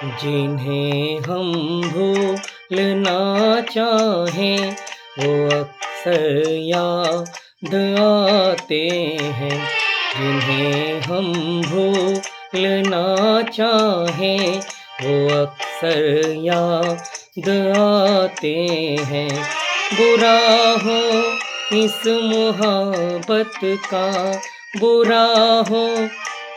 जिन्हें हम भूलना चाहें वो अक्सर याद आते हैं। जिन्हें हम भूलना चाहें वो अक्सर याद आते हैं। बुरा हो इस मोहब्बत का, बुरा हो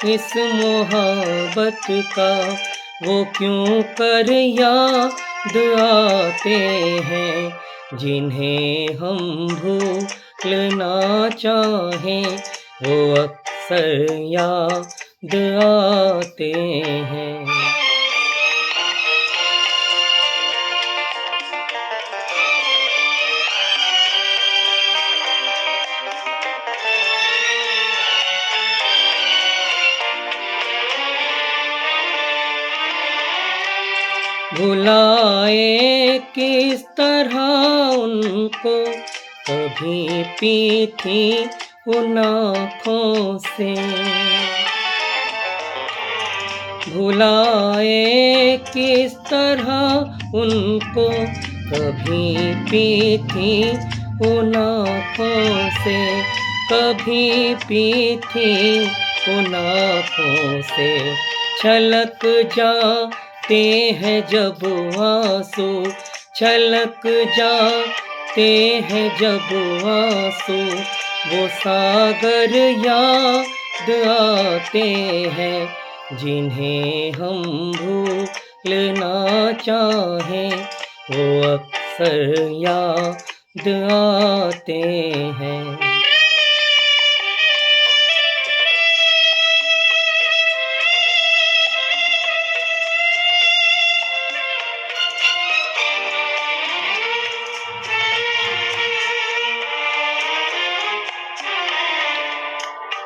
इस मोहब्बत का, वो क्यों कर याद आते हैं। जिन्हें हम भूलना चाहें वो अक्सर याद आते हैं। भुलाए किस तरह उनको कभी पी थी उन आँखों से। भुलाए किस तरह उनको कभी पी थी उन आँखों से। कभी पी थी उन आँखों से। छलक जाते हैं जब आंसू, छलक जाते हैं जब आंसू, वो सागर याद आते हैं। जिन्हें हम भूलना चाहें वो अक्सर याद आते हैं।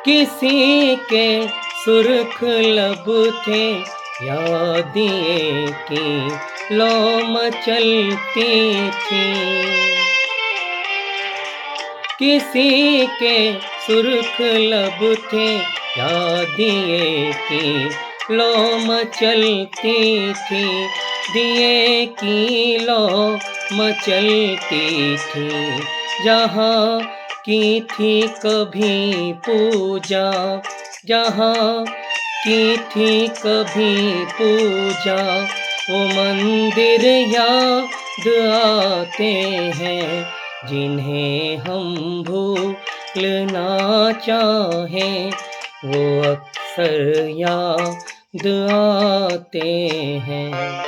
किसी के सुर्ख लब थे यादें की लौ मचलती थी। किसी के सुर्ख लब थे यादें की लौ मचलती थी। दिए की लौ मचलती थी। जहाँ की थी कभी पूजा, जहाँ की थी कभी पूजा, वो मंदिर याद आते हैं। जिन्हें हम भूलना चाहें वो अक्सर याद आते हैं।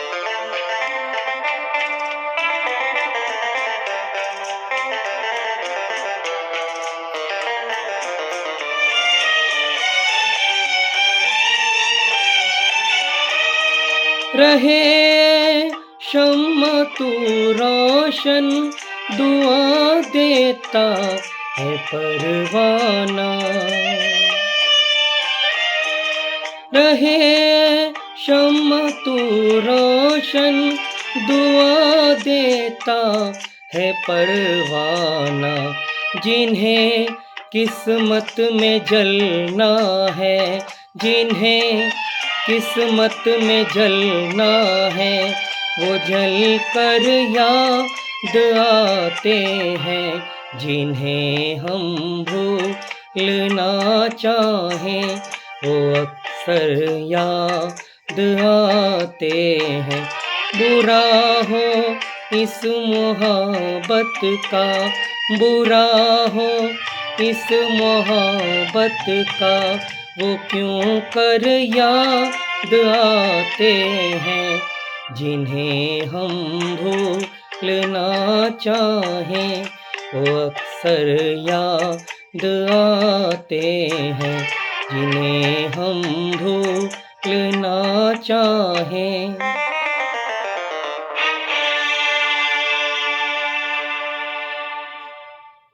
रहे शम्मा तू रोशन, दुआ देता है परवाना। रहे शम्मा तू रोशन, दुआ देता है परवाना। जिन्हें किस्मत में जलना है, जिन्हें किस्मत में जलना है, वो जल कर याद आते हैं। जिन्हें हम भूलना चाहें वो अक्सर याद आते हैं। बुरा हो इस मोहब्बत का, बुरा हो इस मोहब्बत का, वो क्यों कर याद आते हैं। जिन्हें हम भूलना चाहें वो अक्सर याद आते हैं। जिन्हें हम भूलना चाहें